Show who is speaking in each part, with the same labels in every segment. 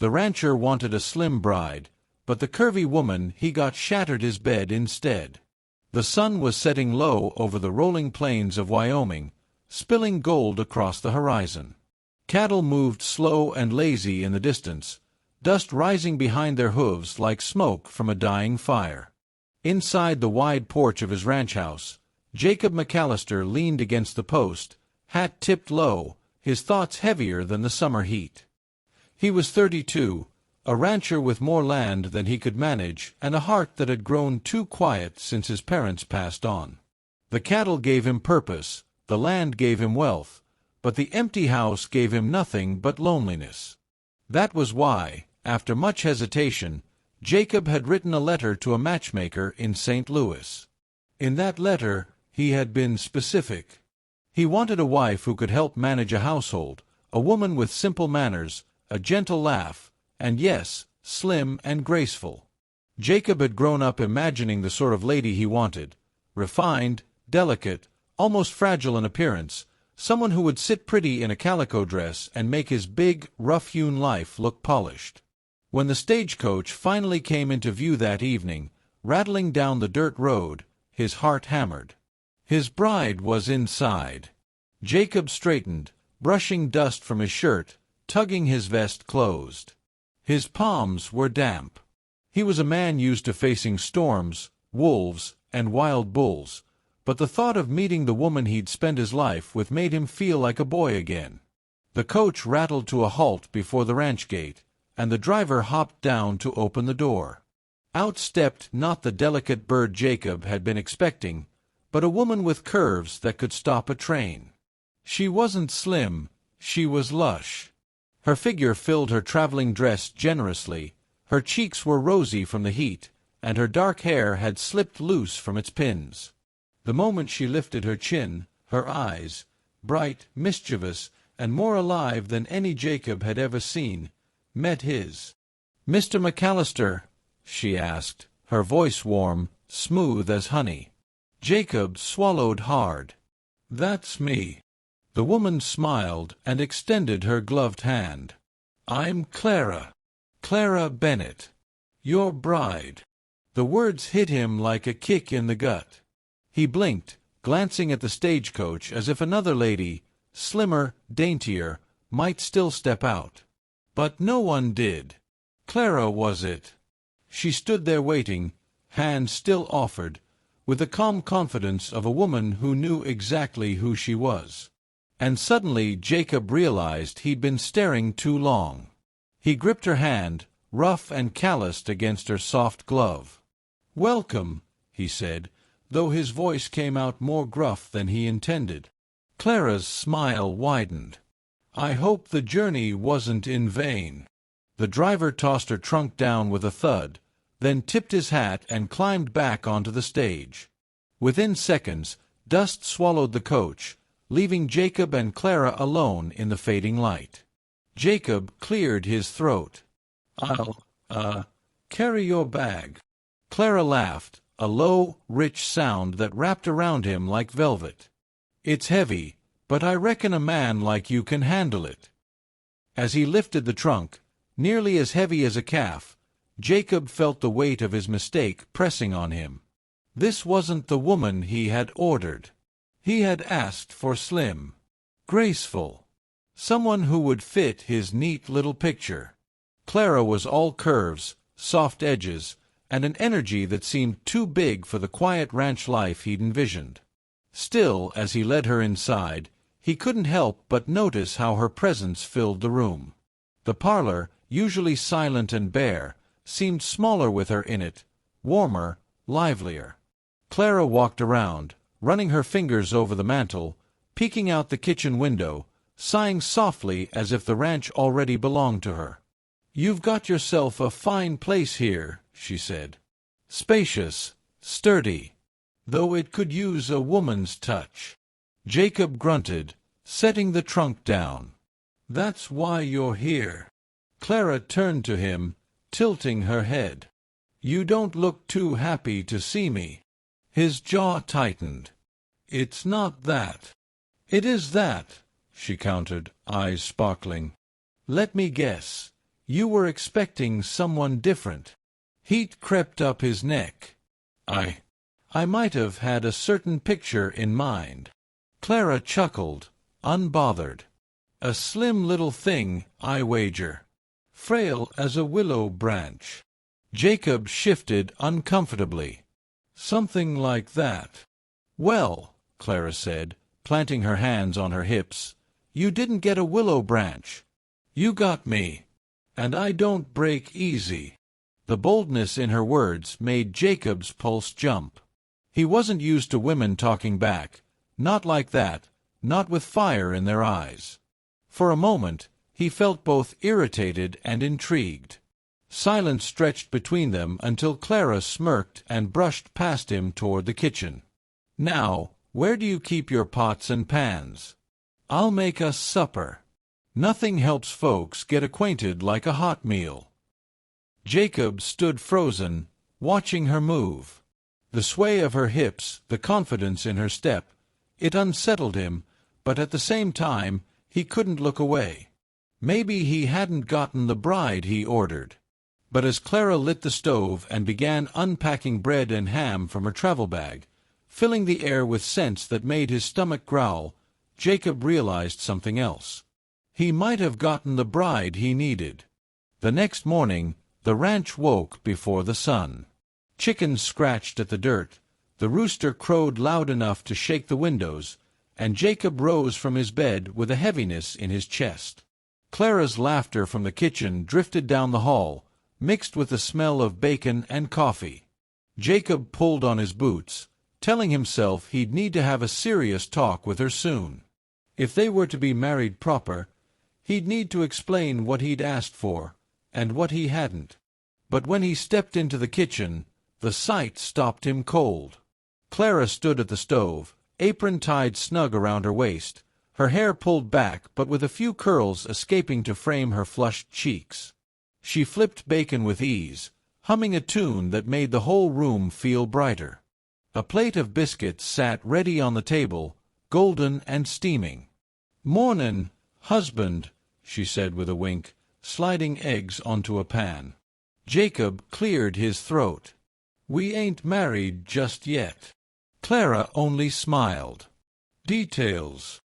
Speaker 1: The rancher wanted a slim bride, but the curvy woman he got shattered his bed instead. The sun was setting low over the rolling plains of Wyoming, spilling gold across the horizon. Cattle moved slow and lazy in the distance, dust rising behind their hooves like smoke from a dying fire. Inside the wide porch of his ranch house, Jacob McAllister leaned against the post, hat tipped low, his thoughts heavier than the summer heat. He was 32, a rancher with more land than he could manage and a heart that had grown too quiet since his parents passed on. The cattle gave him purpose, the land gave him wealth, but the empty house gave him nothing but loneliness. That was why, after much hesitation, Jacob had written a letter to a matchmaker in St. Louis. In that letter, he had been specific. He wanted a wife who could help manage a household, a woman with simple manners, a gentle laugh, and yes, slim and graceful. Jacob had grown up imagining the sort of lady he wanted, refined, delicate, almost fragile in appearance, someone who would sit pretty in a calico dress and make his big, rough-hewn life look polished. When the stagecoach finally came into view that evening, rattling down the dirt road, his heart hammered. His bride was inside. Jacob straightened, brushing dust from his shirt, tugging his vest closed. His palms were damp. He was a man used to facing storms, wolves, and wild bulls, but the thought of meeting the woman he'd spent his life with made him feel like a boy again. The coach rattled to a halt before the ranch gate, and the driver hopped down to open the door. Out stepped not the delicate bird Jacob had been expecting, but a woman with curves that could stop a train. She wasn't slim, she was lush. Her figure filled her traveling dress generously, her cheeks were rosy from the heat, and her dark hair had slipped loose from its pins. The moment she lifted her chin, her eyes, bright, mischievous, and more alive than any Jacob had ever seen, met his. "Mr. McAllister?" she asked, her voice warm, smooth as honey. Jacob swallowed hard. "That's me." The woman smiled and extended her gloved hand. "I'm Clara. Clara Bennett. Your bride." The words hit him like a kick in the gut. He blinked, glancing at the stagecoach as if another lady, slimmer, daintier, might still step out. But no one did. Clara was it. She stood there waiting, hand still offered, with the calm confidence of a woman who knew exactly who she was. And suddenly Jacob realized he'd been staring too long. He gripped her hand, rough and calloused against her soft glove. "Welcome," he said, though his voice came out more gruff than he intended. Clara's smile widened. "I hope the journey wasn't in vain." The driver tossed her trunk down with a thud, then tipped his hat and climbed back onto the stage. Within seconds, dust swallowed the coach, leaving Jacob and Clara alone in the fading light. Jacob cleared his throat. "I'll carry your bag." Clara laughed, a low, rich sound that wrapped around him like velvet. "It's heavy, but I reckon a man like you can handle it." As he lifted the trunk, nearly as heavy as a calf, Jacob felt the weight of his mistake pressing on him. This wasn't the woman he had ordered. He had asked for slim, graceful, someone who would fit his neat little picture. Clara was all curves, soft edges, and an energy that seemed too big for the quiet ranch life he'd envisioned. Still, as he led her inside, he couldn't help but notice how her presence filled the room. The parlor, usually silent and bare, seemed smaller with her in it, warmer, livelier. Clara walked around, running her fingers over the mantel, peeking out the kitchen window, sighing softly as if the ranch already belonged to her. "You've got yourself a fine place here," she said. "Spacious, sturdy, though it could use a woman's touch." Jacob grunted, setting the trunk down. "That's why you're here." Clara turned to him, tilting her head. "You don't look too happy to see me." His jaw tightened. "It's not that." "It is that," she countered, eyes sparkling. "Let me guess. You were expecting someone different." Heat crept up his neck. I might have had a certain picture in mind." Clara chuckled, unbothered. "A slim little thing, I wager. Frail as a willow branch." Jacob shifted uncomfortably. "Something like that." "Well," Clara said, planting her hands on her hips, "you didn't get a willow branch. You got me. And I don't break easy." The boldness in her words made Jacob's pulse jump. He wasn't used to women talking back, not like that, not with fire in their eyes. For a moment, he felt both irritated and intrigued. Silence stretched between them until Clara smirked and brushed past him toward the kitchen. "Now, where do you keep your pots and pans? I'll make us supper. Nothing helps folks get acquainted like a hot meal." Jacob stood frozen, watching her move. The sway of her hips, the confidence in her step, it unsettled him, but at the same time, he couldn't look away. Maybe he hadn't gotten the bride he ordered. But as Clara lit the stove and began unpacking bread and ham from her travel bag, filling the air with scents that made his stomach growl, Jacob realized something else. He might have gotten the bride he needed. The next morning, the ranch woke before the sun. Chickens scratched at the dirt, the rooster crowed loud enough to shake the windows, and Jacob rose from his bed with a heaviness in his chest. Clara's laughter from the kitchen drifted down the hall, mixed with the smell of bacon and coffee. Jacob pulled on his boots, telling himself he'd need to have a serious talk with her soon. If they were to be married proper, he'd need to explain what he'd asked for, and what he hadn't. But when he stepped into the kitchen, the sight stopped him cold. Clara stood at the stove, apron tied snug around her waist, her hair pulled back but with a few curls escaping to frame her flushed cheeks. She flipped bacon with ease, humming a tune that made the whole room feel brighter. A plate of biscuits sat ready on the table, golden and steaming. "Mornin', husband," she said with a wink, sliding eggs onto a pan. Jacob cleared his throat. "We ain't married just yet." Clara only smiled. "Details."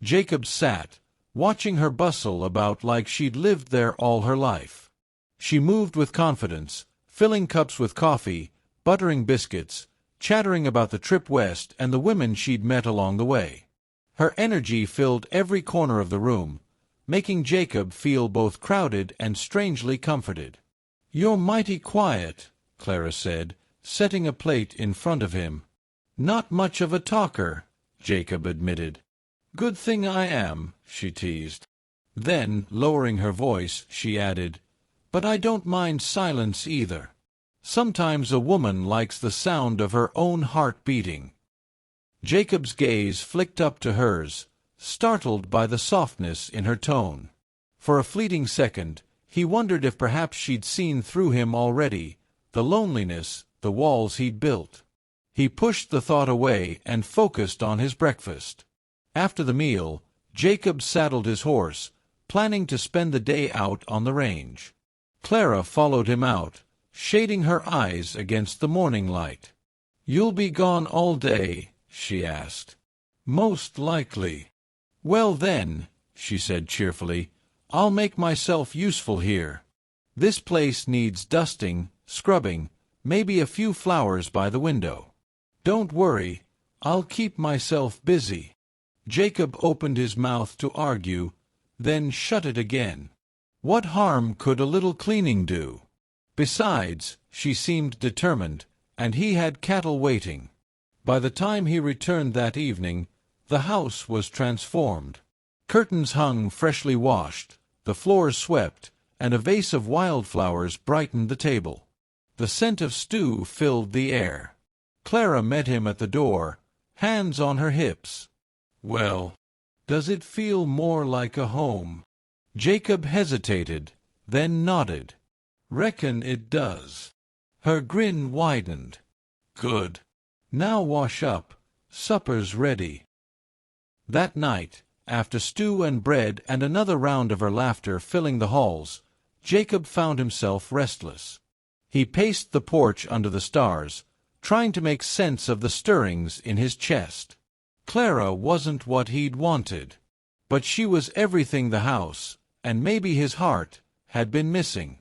Speaker 1: Jacob sat, watching her bustle about like she'd lived there all her life. She moved with confidence, filling cups with coffee, buttering biscuits, chattering about the trip west and the women she'd met along the way. Her energy filled every corner of the room, making Jacob feel both crowded and strangely comforted. "You're mighty quiet," Clara said, setting a plate in front of him. "Not much of a talker," Jacob admitted. "Good thing I am," she teased. Then, lowering her voice, she added, "But I don't mind silence either. Sometimes a woman likes the sound of her own heart beating." Jacob's gaze flicked up to hers, startled by the softness in her tone. For a fleeting second, he wondered if perhaps she'd seen through him already, the loneliness, the walls he'd built. He pushed the thought away and focused on his breakfast. After the meal, Jacob saddled his horse, planning to spend the day out on the range. Clara followed him out, shading her eyes against the morning light. "You'll be gone all day?" she asked. "Most likely." "Well then," she said cheerfully, "I'll make myself useful here. This place needs dusting, scrubbing, maybe a few flowers by the window. Don't worry, I'll keep myself busy." Jacob opened his mouth to argue, then shut it again. What harm could a little cleaning do? Besides, she seemed determined, and he had cattle waiting. By the time he returned that evening, the house was transformed. Curtains hung freshly washed, the floors swept, and a vase of wildflowers brightened the table. The scent of stew filled the air. Clara met him at the door, hands on her hips. "Well, does it feel more like a home?" Jacob hesitated, then nodded. "Reckon it does." Her grin widened. "Good. Now wash up. Supper's ready." That night, after stew and bread and another round of her laughter filling the halls, Jacob found himself restless. He paced the porch under the stars, trying to make sense of the stirrings in his chest. Clara wasn't what he'd wanted, but she was everything the house, and maybe his heart, had been missing.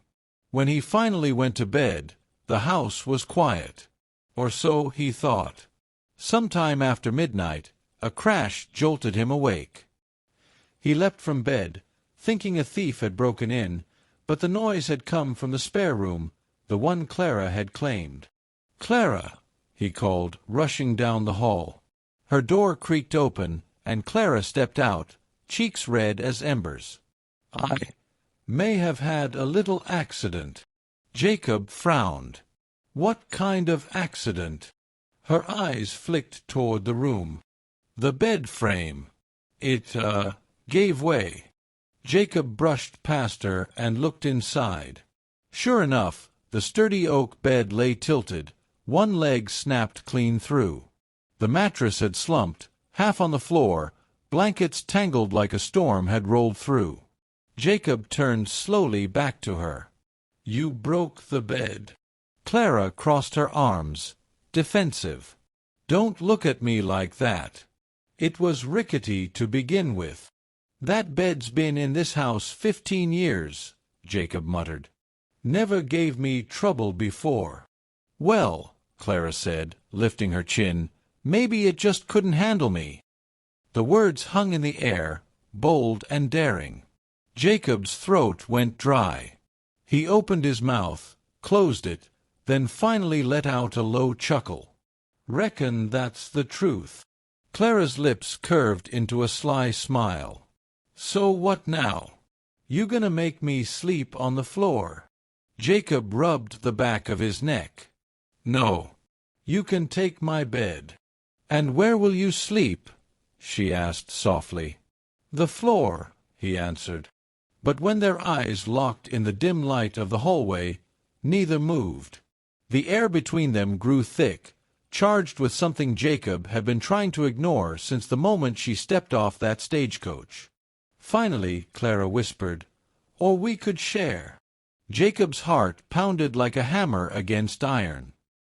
Speaker 1: When he finally went to bed, the house was quiet. Or so he thought. Sometime after midnight, a crash jolted him awake. He leapt from bed, thinking a thief had broken in, but the noise had come from the spare room, the one Clara had claimed. "Clara!" he called, rushing down the hall. Her door creaked open, and Clara stepped out, cheeks red as embers. "I may have had a little accident." Jacob frowned. "What kind of accident?" Her eyes flicked toward the room. "The bed frame. It, gave way." Jacob brushed past her and looked inside. Sure enough, the sturdy oak bed lay tilted, one leg snapped clean through. The mattress had slumped, half on the floor, blankets tangled like a storm had rolled through. Jacob turned slowly back to her. "You broke the bed." Clara crossed her arms, defensive. "Don't look at me like that. It was rickety to begin with." "That bed's been in this house 15 years, Jacob muttered. "Never gave me trouble before." "Well," Clara said, lifting her chin, "maybe it just couldn't handle me." The words hung in the air, bold and daring. Jacob's throat went dry. He opened his mouth, closed it, then finally let out a low chuckle. "Reckon that's the truth." Clara's lips curved into a sly smile. "So what now? You gonna make me sleep on the floor?" Jacob rubbed the back of his neck. "No. You can take my bed." "And where will you sleep?" she asked softly. "The floor," he answered. But when their eyes locked in the dim light of the hallway, neither moved. The air between them grew thick, charged with something Jacob had been trying to ignore since the moment she stepped off that stagecoach. Finally, Clara whispered, "Or we could share." Jacob's heart pounded like a hammer against iron.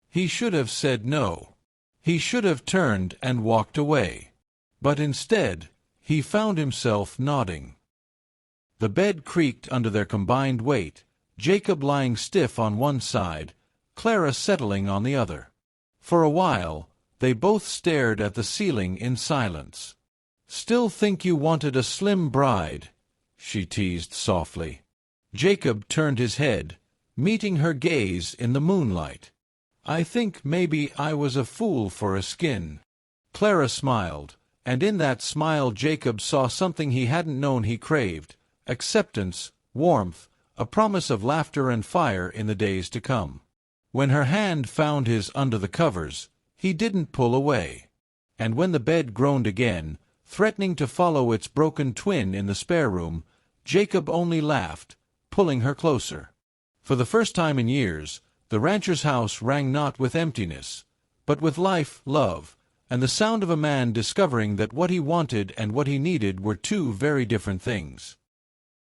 Speaker 1: He should have said no. He should have turned and walked away. But instead, he found himself nodding. The bed creaked under their combined weight, Jacob lying stiff on one side, Clara settling on the other. For a while, they both stared at the ceiling in silence. "Still think you wanted a slim bride?" she teased softly. Jacob turned his head, meeting her gaze in the moonlight. "I think maybe I was a fool for a skin." Clara smiled, and in that smile Jacob saw something he hadn't known he craved: acceptance, warmth, a promise of laughter and fire in the days to come. When her hand found his under the covers, he didn't pull away. And when the bed groaned again, threatening to follow its broken twin in the spare room, Jacob only laughed, pulling her closer. For the first time in years, the rancher's house rang not with emptiness, but with life, love, and the sound of a man discovering that what he wanted and what he needed were two very different things.